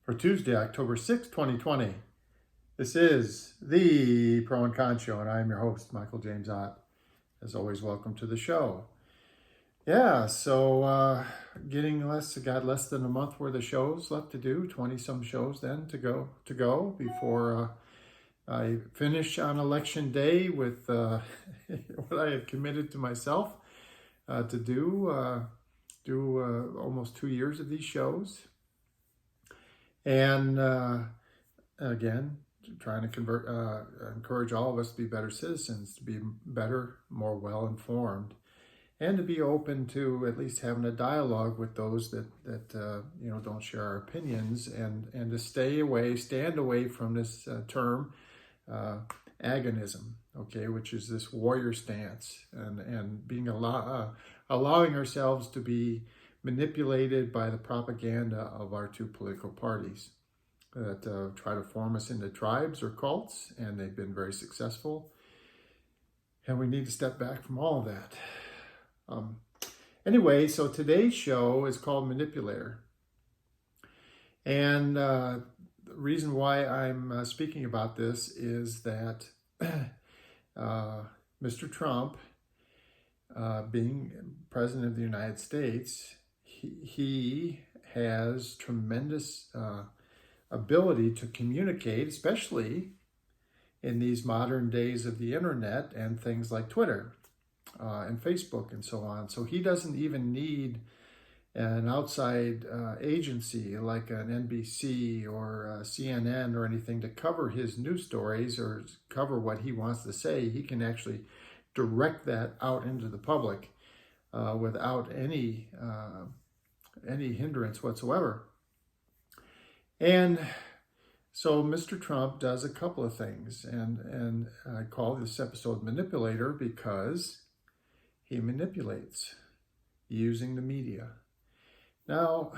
for Tuesday, October 6th, 2020. This is the Pro and Con Show, and I'm your host, Michael James Ott. As always, welcome to the show. Got less than a month worth of shows left to do, 20-some shows then to go before I finish on election day with what I had committed to myself to do almost 2 years of these shows. And again, trying to encourage all of us to be better citizens, to be better, more well-informed, and to be open to at least having a dialogue with those that don't share our opinions, and to stand away from this term agonism, which is this warrior stance, and being allowing ourselves to be manipulated by the propaganda of our two political parties that try to form us into tribes or cults, and they've been very successful. And we need to step back from all of that. So today's show is called Manipulator. And the reason why I'm speaking about this is that Mr. Trump, being President of the United States, he has tremendous ability to communicate, especially in these modern days of the internet and things like Twitter and Facebook and so on. So he doesn't even need an outside agency like an NBC or CNN or anything to cover his news stories or cover what he wants to say. He can actually direct that out into the public without any hindrance whatsoever. And so Mr. Trump does a couple of things, and I call this episode Manipulator because he manipulates using the media. Now,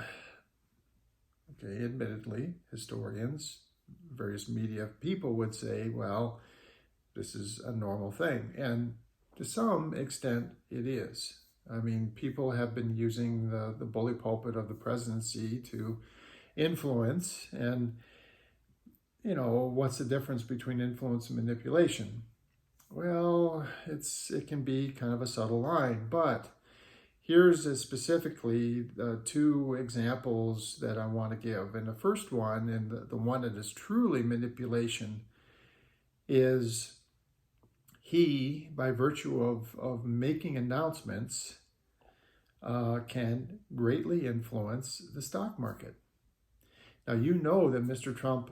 admittedly, historians, various media people would say, well, this is a normal thing. And to some extent, it is. I mean, people have been using the bully pulpit of the presidency to influence. And, what's the difference between influence and manipulation? Well, it can be kind of a subtle line, but here's specifically two examples that I want to give. And the first one, and the one that is truly manipulation, is he, by virtue of making announcements, can greatly influence the stock market. Now, you know that Mr. Trump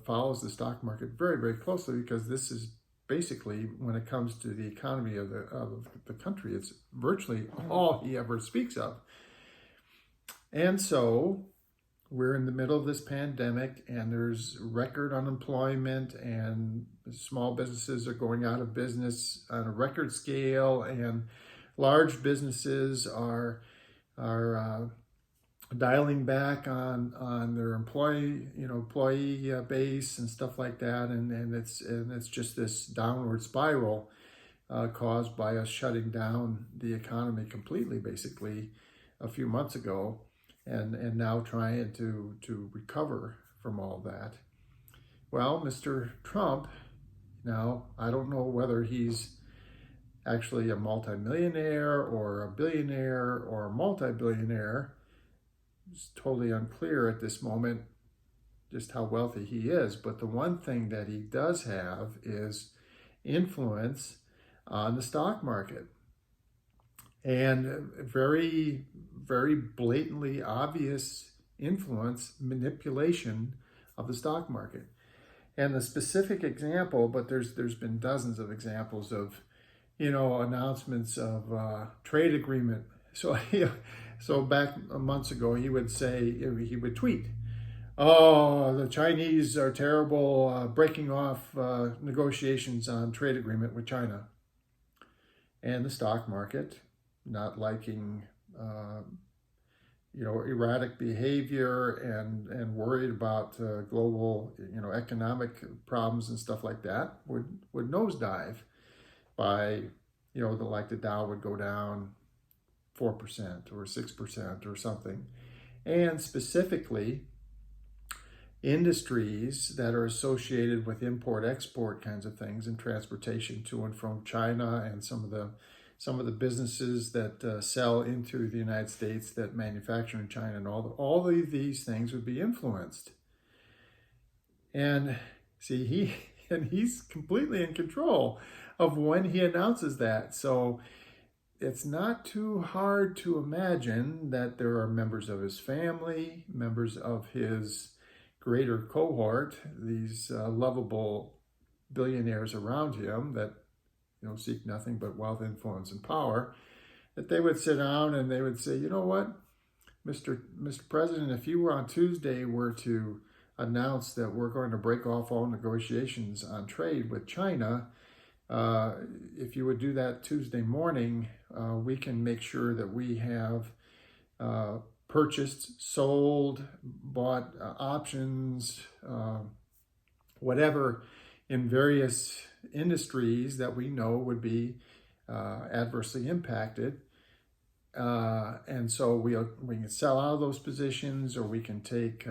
follows the stock market very, very closely, because this is basically, when it comes to the economy of the country, it's virtually all he ever speaks of. And so we're in the middle of this pandemic, and there's record unemployment, and small businesses are going out of business on a record scale, and large businesses are dialing back on their employee base and stuff like that, and it's just this downward spiral caused by us shutting down the economy completely, basically, a few months ago, and now trying to recover from all that. Well, Mr. Trump, now I don't know whether he's actually a multimillionaire or a billionaire or a multi-billionaire. It's totally unclear at this moment just how wealthy he is. But the one thing that he does have is influence on the stock market, and very, very blatantly obvious influence, manipulation of the stock market. And the specific example, but there's been dozens of examples of announcements of trade agreement. So back months ago, he would tweet, "Oh, the Chinese are terrible, breaking off negotiations on trade agreement with China." And the stock market, not liking erratic behavior and worried about global economic problems and stuff like that, would nosedive by the Dow would go down 4% or 6% or something. And specifically, industries that are associated with import-export kinds of things and transportation to and from China, and some of the businesses that sell into the United States that manufacture in China, and all of these things would be influenced. And see, he's completely in control of when he announces that. So it's not too hard to imagine that there are members of his family, members of his greater cohort, these lovable billionaires around him that seek nothing but wealth, influence, and power, that they would sit down and they would say, you know what, Mr. President, if you were on Tuesday were to announce that we're going to break off all negotiations on trade with China, if you would do that Tuesday morning, we can make sure that we have purchased, sold, bought options, whatever, in various industries that we know would be adversely impacted. And so we can sell out of those positions, or we can take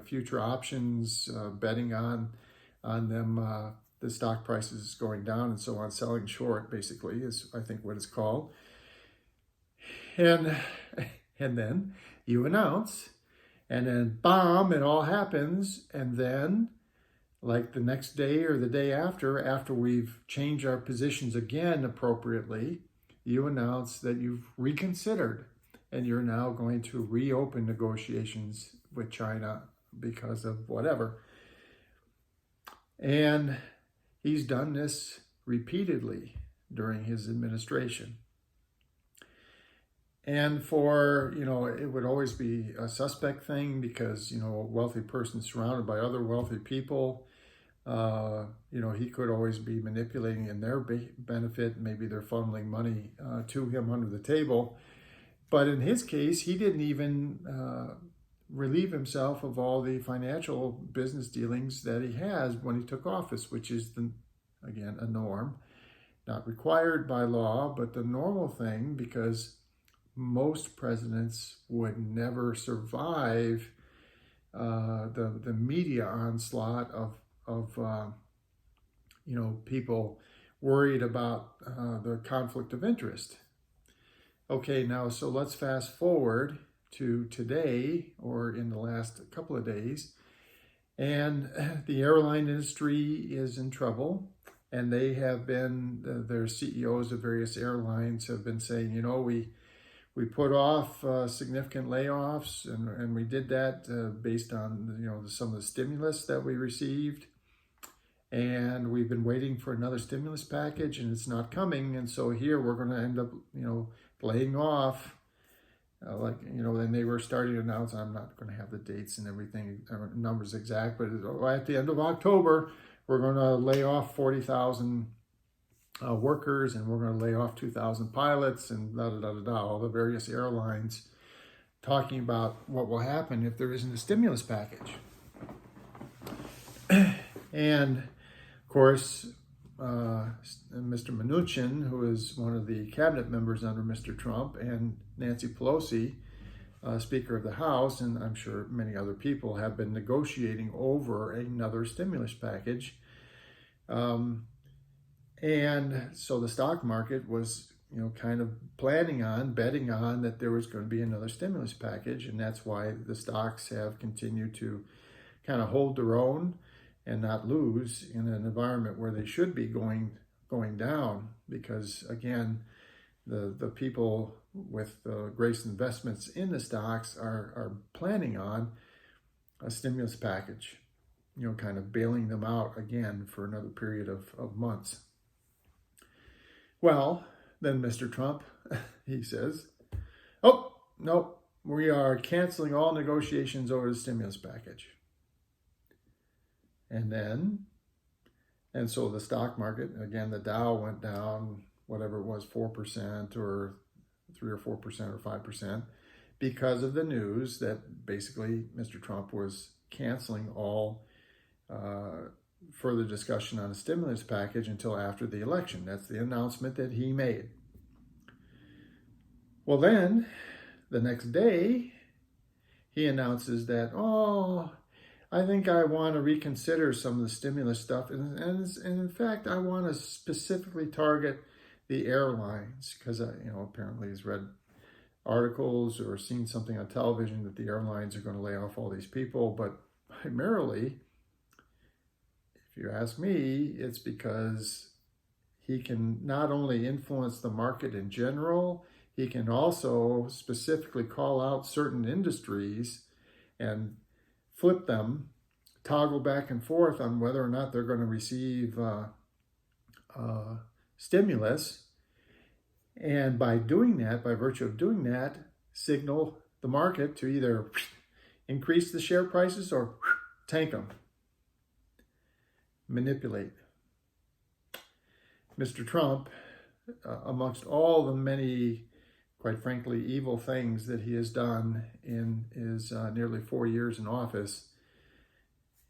future options, betting on them, the stock prices going down and so on, selling short basically is I think what it's called. And then you announce, and then bam, it all happens, and then like the next day or the day after we've changed our positions again appropriately, you announce that you've reconsidered and you're now going to reopen negotiations with China because of whatever. And he's done this repeatedly during his administration. And it would always be a suspect thing because, a wealthy person surrounded by other wealthy people, he could always be manipulating in their benefit. Maybe they're funneling money to him under the table. But in his case, he didn't even relieve himself of all the financial business dealings that he has when he took office, which is, again, a norm, not required by law, but the normal thing, because most presidents would never survive the media onslaught of people worried about the conflict of interest. Okay, now, so let's fast forward to today, or in the last couple of days, and the airline industry is in trouble, and they have been, their CEOs of various airlines have been saying, we put off significant layoffs, and we did that based on some of the stimulus that we received, and we've been waiting for another stimulus package, and it's not coming, and so here we're going to end up laying off. Then they were starting to announce, I'm not going to have the dates and everything, numbers exact, but at the end of October, we're going to lay off 40,000 workers, and we're going to lay off 2,000 pilots, and all the various airlines talking about what will happen if there isn't a stimulus package. And of course, Mr. Mnuchin, who is one of the cabinet members under Mr. Trump, and Nancy Pelosi, Speaker of the House, and I'm sure many other people, have been negotiating over another stimulus package. And so the stock market was, kind of betting on that there was going to be another stimulus package, and that's why the stocks have continued to kind of hold their own and not lose in an environment where they should be going down, because again, the people with the greatest investments in the stocks are planning on a stimulus package, kind of bailing them out again for another period of months. Well, then Mr. Trump, he says, oh, no, we are canceling all negotiations over the stimulus package. And so the stock market, again, the Dow went down, whatever it was, 4% or 3 or 4% or 5%, because of the news that basically Mr. Trump was canceling all further discussion on a stimulus package until after the election. That's the announcement that he made. Well, then, the next day, he announces that, oh, I think I want to reconsider some of the stimulus stuff. And in fact, I want to specifically target the airlines because, apparently he's read articles or seen something on television that the airlines are going to lay off all these people. But primarily, if you ask me, it's because he can not only influence the market in general, he can also specifically call out certain industries and flip them, toggle back and forth on whether or not they're going to receive stimulus. And by doing that, by virtue of doing that, signal the market to either increase the share prices or tank them, manipulate. Mr. Trump, amongst all the many, quite frankly, evil things that he has done in his nearly 4 years in office,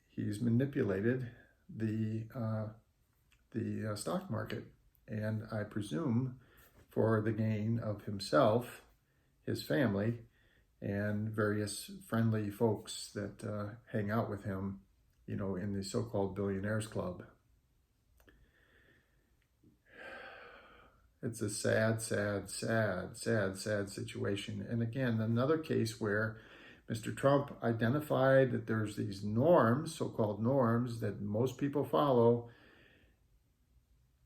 he's manipulated the stock market, and I presume for the gain of himself, his family, and various friendly folks that hang out with him, in the so-called billionaires club. It's a sad, sad, sad, sad, sad situation. And again, another case where Mr. Trump identified that there's these norms, so-called norms, that most people follow,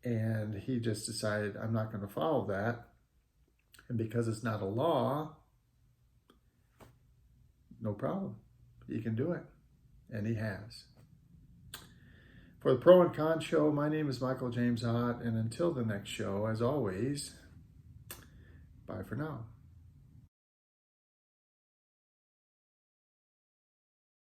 and he just decided, I'm not going to follow that. And because it's not a law, no problem. He can do it. And he has. For the Pro and Con Show, my name is Michael James Ott, and until the next show, as always, bye for now.